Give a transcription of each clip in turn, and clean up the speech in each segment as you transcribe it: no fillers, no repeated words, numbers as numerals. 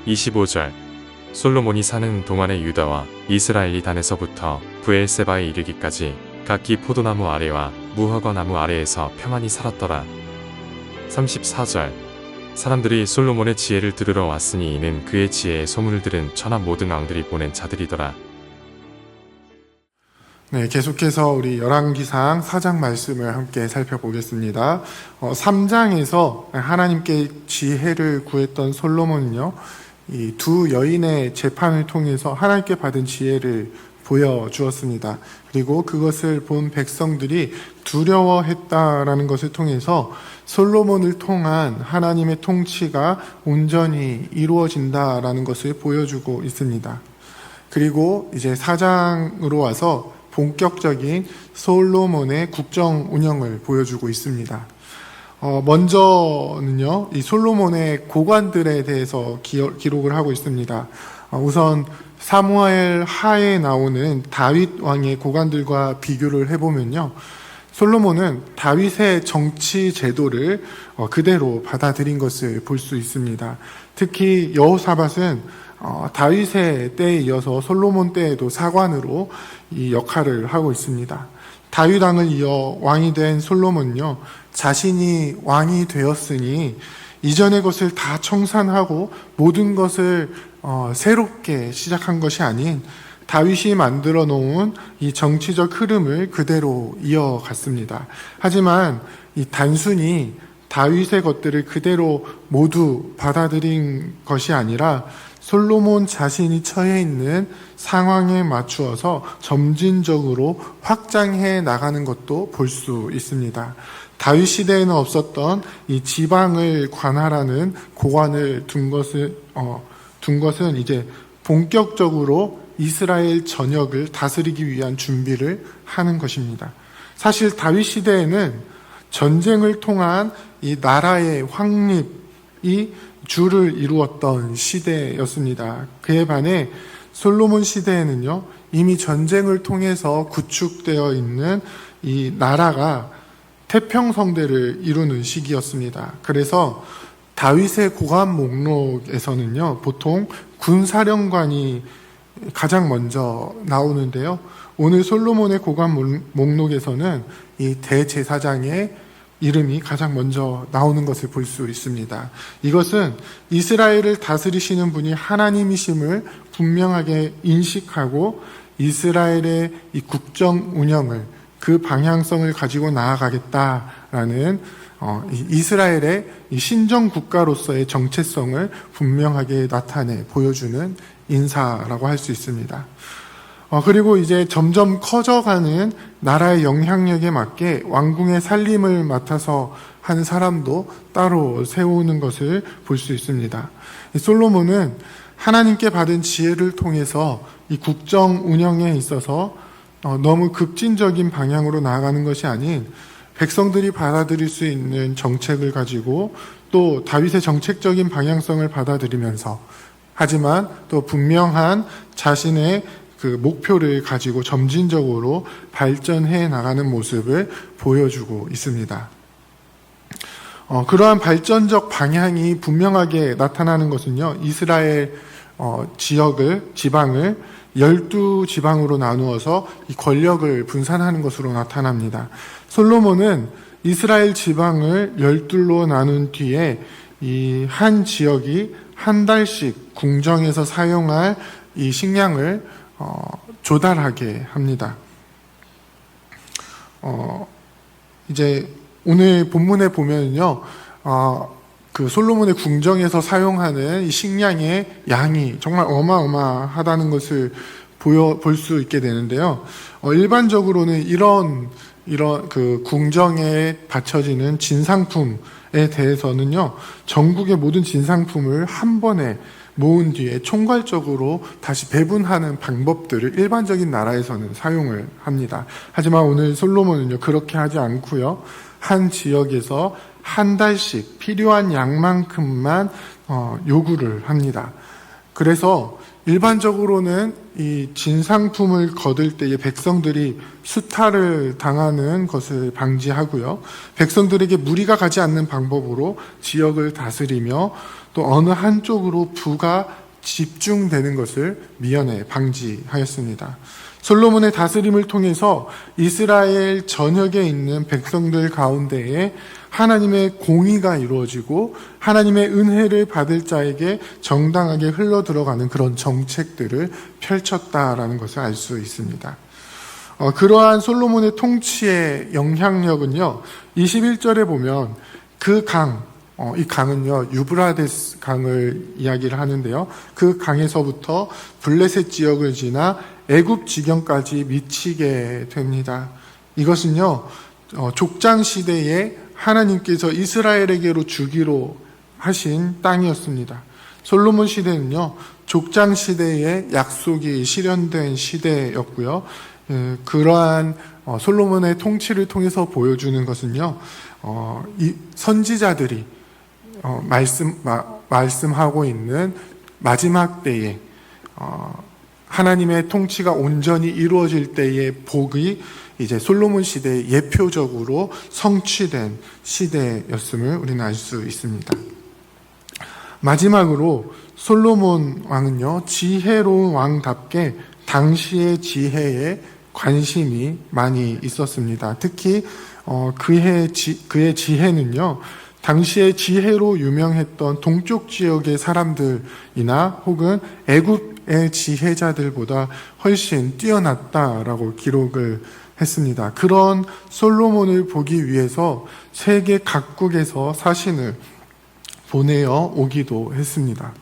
25절 솔로몬이 사는 동안의 유다와 이스라엘이 단에서부터 브엘세바에 이르기까지 각기 포도나무 아래와 무화과 나무 아래에서 평안히 살았더라. 34절 사람들이 솔로몬의 지혜를 들으러 왔으니 이는 그의 지혜의 소문을 들은 천하 모든 왕들이 보낸 자들이더라. 네, 계속해서 우리 열왕기상 4장 말씀을 함께 살펴보겠습니다. 3장에서 하나님께 지혜를 구했던 솔로몬은요, 이 두 여인의 재판을 통해서 하나님께 받은 지혜를 보여주었습니다. 그리고 그것을 본 백성들이 두려워했다라는 것을 통해서 솔로몬을 통한 하나님의 통치가 온전히 이루어진다라는 것을 보여주고 있습니다. 그리고 이제 4장으로 와서 본격적인 솔로몬의 국정 운영을 보여주고 있습니다. 먼저는요, 이 솔로몬의 고관들에 대해서 기록을 하고 있습니다. 우선 사무엘 하에 나오는 다윗 왕의 고관들과 비교를 해보면요, 솔로몬은 다윗의 정치 제도를 그대로 받아들인 것을 볼 수 있습니다. 특히 여호사밧은 다윗의 때에 이어서 솔로몬 때에도 사관으로 이 역할을 하고 있습니다. 다윗 왕을 이어 왕이 된 솔로몬은요, 자신이 왕이 되었으니 이전의 것을 다 청산하고 모든 것을 새롭게 시작한 것이 아닌 다윗이 만들어 놓은 이 정치적 흐름을 그대로 이어갔습니다. 하지만 이 단순히 다윗의 것들을 그대로 모두 받아들인 것이 아니라 솔로몬 자신이 처해 있는 상황에 맞추어서 점진적으로 확장해 나가는 것도 볼 수 있습니다. 다윗 시대에는 없었던 이 지방을 관할하는 고관을 둔 것은 이제 본격적으로 이스라엘 전역을 다스리기 위한 준비를 하는 것입니다. 사실 다윗 시대에는 전쟁을 통한 이 나라의 확립이 주를 이루었던 시대였습니다. 그에 반해 솔로몬 시대에는요, 이미 전쟁을 통해서 구축되어 있는 이 나라가 태평성대를 이루는 시기였습니다. 그래서 다윗의 고관 목록에서는요, 보통 군사령관이 가장 먼저 나오는데요, 오늘 솔로몬의 고관 목록에서는 이 대제사장의 이름이 가장 먼저 나오는 것을 볼 수 있습니다. 이것은 이스라엘을 다스리시는 분이 하나님이심을 분명하게 인식하고 이스라엘의 이 국정 운영을, 그 방향성을 가지고 나아가겠다라는 이스라엘의 신정 국가로서의 정체성을 분명하게 나타내 보여주는 인사라고 할 수 있습니다. 그리고 이제 점점 커져가는 나라의 영향력에 맞게 왕궁의 살림을 맡아서 한 사람도 따로 세우는 것을 볼 수 있습니다. 솔로몬은 하나님께 받은 지혜를 통해서 이 국정 운영에 있어서 너무 급진적인 방향으로 나아가는 것이 아닌 백성들이 받아들일 수 있는 정책을 가지고 또 다윗의 정책적인 방향성을 받아들이면서, 하지만 또 분명한 자신의 그 목표를 가지고 점진적으로 발전해 나가는 모습을 보여주고 있습니다. 그러한 발전적 방향이 분명하게 나타나는 것은요, 이스라엘 지방을 12지방으로 나누어서 이 권력을 분산하는 것으로 나타납니다. 솔로몬은 이스라엘 지방을 12로 나눈 뒤에 이 한 지역이 한 달씩 궁정에서 사용할 이 식량을 조달하게 합니다. 이제 오늘 본문에 보면요, 그 솔로몬의 궁정에서 사용하는 이 식량의 양이 정말 어마어마하다는 것을 볼 수 있게 되는데요. 일반적으로는 이런 그 궁정에 바쳐지는 진상품에 대해서는요, 전국의 모든 진상품을 한 번에 모은 뒤에 총괄적으로 다시 배분하는 방법들을 일반적인 나라에서는 사용을 합니다. 하지만 오늘 솔로몬은요, 그렇게 하지 않고요, 한 지역에서 한 달씩 필요한 양만큼만 요구를 합니다. 그래서 일반적으로는 이 진상품을 거둘 때에 백성들이 수탈을 당하는 것을 방지하고요. 백성들에게 무리가 가지 않는 방법으로 지역을 다스리며 또 어느 한쪽으로 부가 집중되는 것을 미연에 방지하였습니다. 솔로몬의 다스림을 통해서 이스라엘 전역에 있는 백성들 가운데에 하나님의 공의가 이루어지고 하나님의 은혜를 받을 자에게 정당하게 흘러 들어가는 그런 정책들을 펼쳤다라는 것을 알 수 있습니다. 그러한 솔로몬의 통치의 영향력은요, 21절에 보면 그 이 강은요, 유브라데스 강을 이야기를 하는데요. 그 강에서부터 블레셋 지역을 지나 애굽 지경까지 미치게 됩니다. 이것은요, 족장 시대에 하나님께서 이스라엘에게로 주기로 하신 땅이었습니다. 솔로몬 시대는요, 족장 시대의 약속이 실현된 시대였고요. 그러한 솔로몬의 통치를 통해서 보여주는 것은요, 이 선지자들이 말씀하고 있는 마지막 때에 하나님의 통치가 온전히 이루어질 때의 복이 이제 솔로몬 시대의 예표적으로 성취된 시대였음을 우리는 알 수 있습니다. 마지막으로 솔로몬 왕은요, 지혜로운 왕답게 당시의 지혜에 관심이 많이 있었습니다. 특히 그의 지혜는요, 당시에 지혜로 유명했던 동쪽 지역의 사람들이나 혹은 애굽의 지혜자들보다 훨씬 뛰어났다라고 기록을 했습니다. 그런 솔로몬을 보기 위해서 세계 각국에서 사신을 보내어 오기도 했습니다.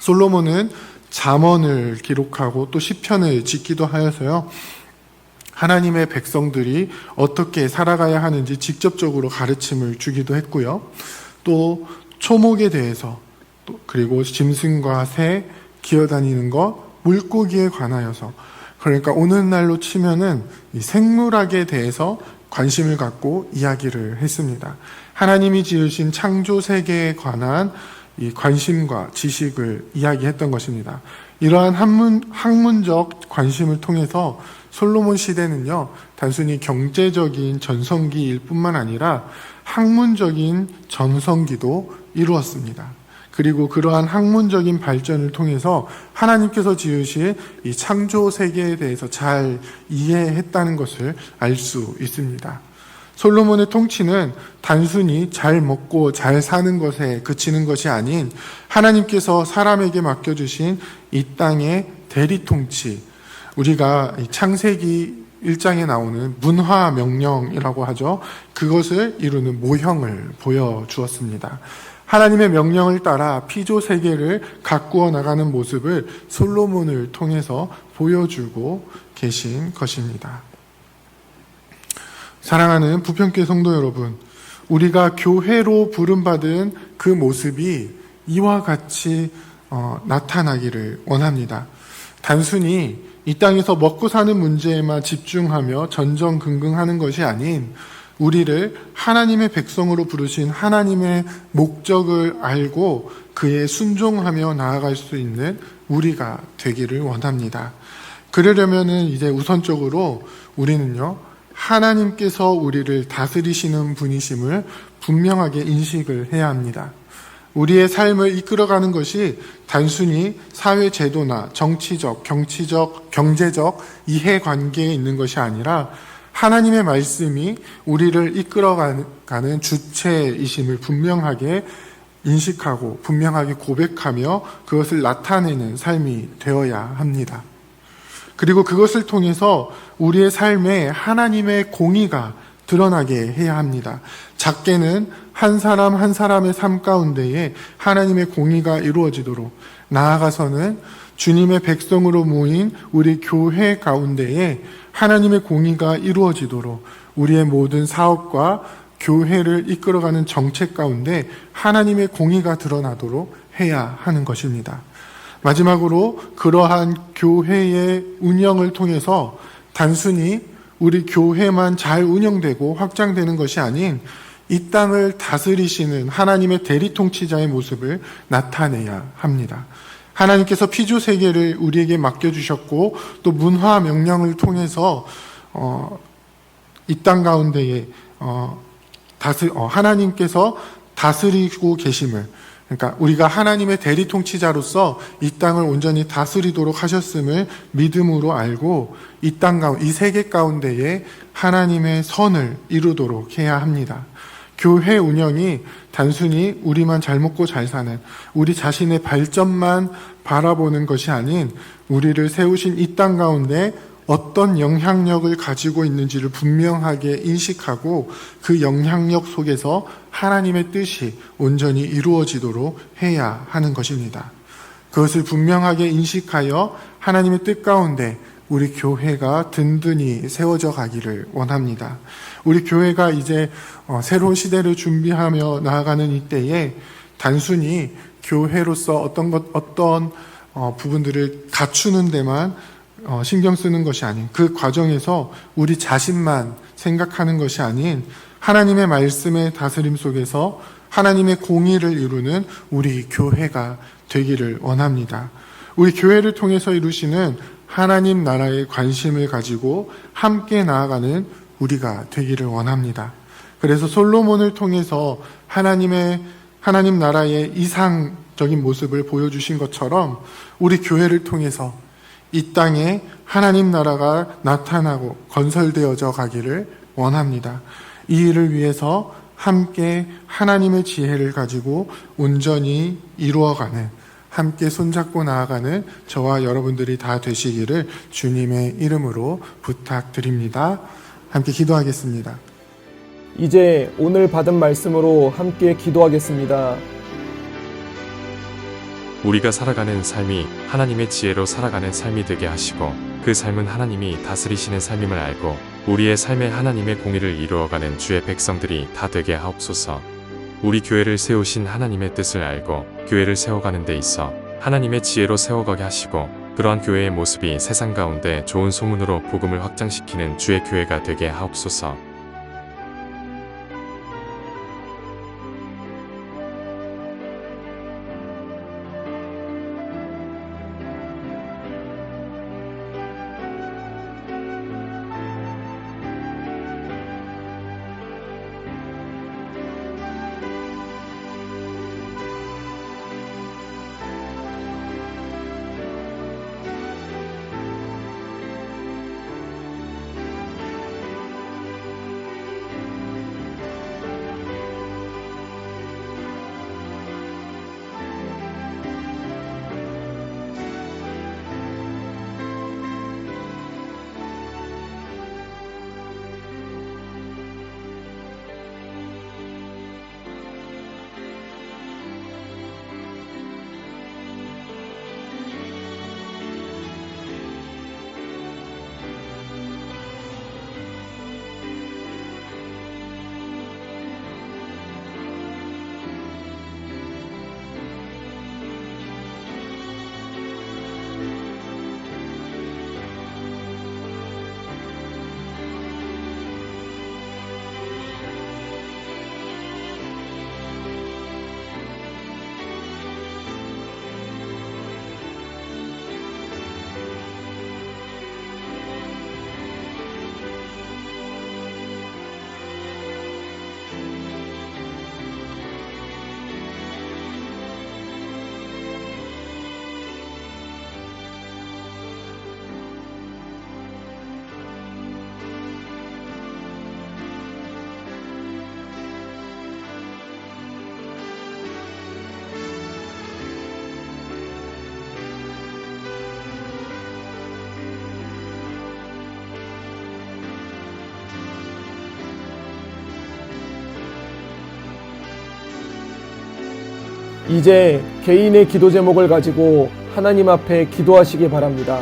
솔로몬은 잠언을 기록하고 또 시편을 짓기도 하여서요, 하나님의 백성들이 어떻게 살아가야 하는지 직접적으로 가르침을 주기도 했고요. 또 초목에 대해서, 그리고 짐승과 새, 기어다니는 것, 물고기에 관하여서, 그러니까 오늘날로 치면은 이 생물학에 대해서 관심을 갖고 이야기를 했습니다. 하나님이 지으신 창조 세계에 관한 이 관심과 지식을 이야기했던 것입니다. 이러한 학문적 관심을 통해서 솔로몬 시대는요, 단순히 경제적인 전성기일 뿐만 아니라 학문적인 전성기도 이루었습니다. 그리고 그러한 학문적인 발전을 통해서 하나님께서 지으신 이 창조 세계에 대해서 잘 이해했다는 것을 알 수 있습니다. 솔로몬의 통치는 단순히 잘 먹고 잘 사는 것에 그치는 것이 아닌 하나님께서 사람에게 맡겨주신 이 땅의 대리 통치, 우리가 창세기 1장에 나오는 문화 명령이라고 하죠. 그것을 이루는 모형을 보여주었습니다. 하나님의 명령을 따라 피조 세계를 가꾸어 나가는 모습을 솔로몬을 통해서 보여주고 계신 것입니다. 사랑하는 부평교회 성도 여러분, 우리가 교회로 부름받은 그 모습이 이와 같이 나타나기를 원합니다. 단순히 이 땅에서 먹고 사는 문제에만 집중하며 전전긍긍하는 것이 아닌 우리를 하나님의 백성으로 부르신 하나님의 목적을 알고 그에 순종하며 나아갈 수 있는 우리가 되기를 원합니다. 그러려면은 이제 우선적으로 우리는요, 하나님께서 우리를 다스리시는 분이심을 분명하게 인식을 해야 합니다. 우리의 삶을 이끌어가는 것이 단순히 사회 제도나 정치적, 경제적 이해관계에 있는 것이 아니라 하나님의 말씀이 우리를 이끌어가는 주체이심을 분명하게 인식하고 분명하게 고백하며 그것을 나타내는 삶이 되어야 합니다. 그리고 그것을 통해서 우리의 삶에 하나님의 공의가 드러나게 해야 합니다. 작게는 한 사람 한 사람의 삶 가운데에 하나님의 공의가 이루어지도록, 나아가서는 주님의 백성으로 모인 우리 교회 가운데에 하나님의 공의가 이루어지도록 우리의 모든 사업과 교회를 이끌어가는 정책 가운데 하나님의 공의가 드러나도록 해야 하는 것입니다. 마지막으로 그러한 교회의 운영을 통해서 단순히 우리 교회만 잘 운영되고 확장되는 것이 아닌 이 땅을 다스리시는 하나님의 대리 통치자의 모습을 나타내야 합니다. 하나님께서 피조 세계를 우리에게 맡겨주셨고 또 문화 명령을 통해서 이 땅 가운데에 하나님께서 다스리고 계심을, 그러니까 우리가 하나님의 대리 통치자로서 이 땅을 온전히 다스리도록 하셨음을 믿음으로 알고 이 세계 가운데에 하나님의 선을 이루도록 해야 합니다. 교회 운영이 단순히 우리만 잘 먹고 잘 사는, 우리 자신의 발전만 바라보는 것이 아닌 우리를 세우신 이 땅 가운데 어떤 영향력을 가지고 있는지를 분명하게 인식하고 그 영향력 속에서 하나님의 뜻이 온전히 이루어지도록 해야 하는 것입니다. 그것을 분명하게 인식하여 하나님의 뜻 가운데 우리 교회가 든든히 세워져 가기를 원합니다. 우리 교회가 이제 새로운 시대를 준비하며 나아가는 이때에 단순히 교회로서 어떤 부분들을 갖추는 데만 신경 쓰는 것이 아닌, 그 과정에서 우리 자신만 생각하는 것이 아닌 하나님의 말씀의 다스림 속에서 하나님의 공의를 이루는 우리 교회가 되기를 원합니다. 우리 교회를 통해서 이루시는 하나님 나라에 관심을 가지고 함께 나아가는 우리가 되기를 원합니다. 그래서 솔로몬을 통해서 하나님 나라의 이상적인 모습을 보여주신 것처럼 우리 교회를 통해서 이 땅에 하나님 나라가 나타나고 건설되어져 가기를 원합니다. 이 일을 위해서 함께 하나님의 지혜를 가지고 온전히 이루어가는, 함께 손잡고 나아가는 저와 여러분들이 다 되시기를 주님의 이름으로 부탁드립니다. 함께 기도하겠습니다. 이제 오늘 받은 말씀으로 함께 기도하겠습니다. 우리가 살아가는 삶이 하나님의 지혜로 살아가는 삶이 되게 하시고 그 삶은 하나님이 다스리시는 삶임을 알고 우리의 삶에 하나님의 공의를 이루어가는 주의 백성들이 다 되게 하옵소서. 우리 교회를 세우신 하나님의 뜻을 알고 교회를 세워가는 데 있어 하나님의 지혜로 세워가게 하시고 그러한 교회의 모습이 세상 가운데 좋은 소문으로 복음을 확장시키는 주의 교회가 되게 하옵소서. 이제 개인의 기도 제목을 가지고 하나님 앞에 기도하시기 바랍니다.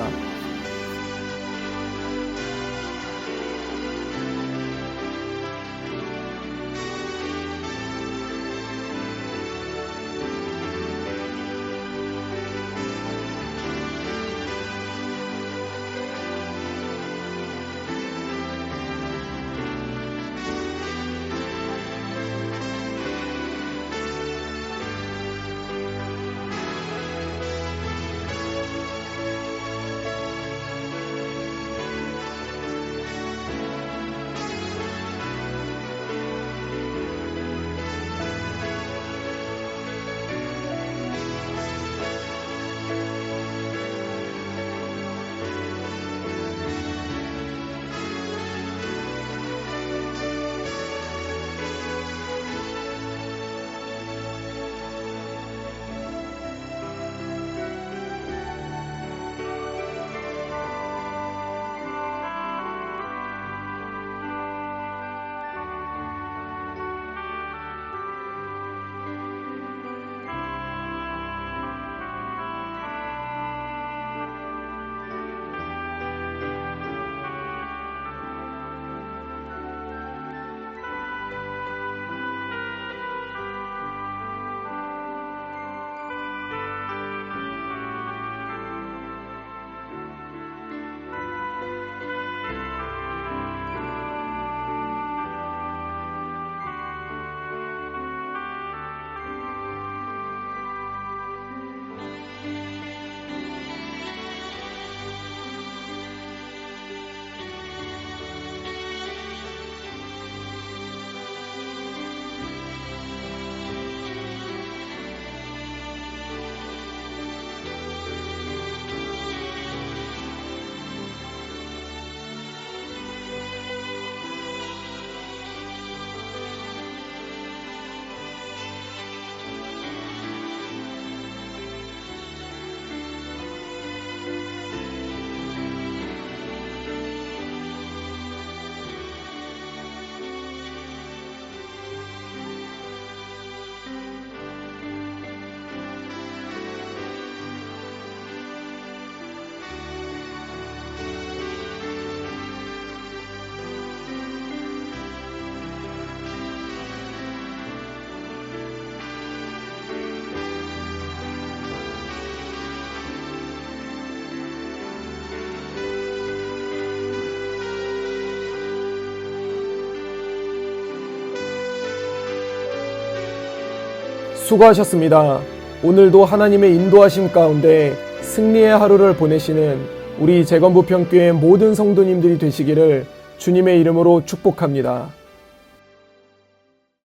수고하셨습니다. 오늘도 하나님의 인도하심 가운데 승리의 하루를 보내시는 우리 재건부평교회 모든 성도님들이 되시기를 주님의 이름으로 축복합니다.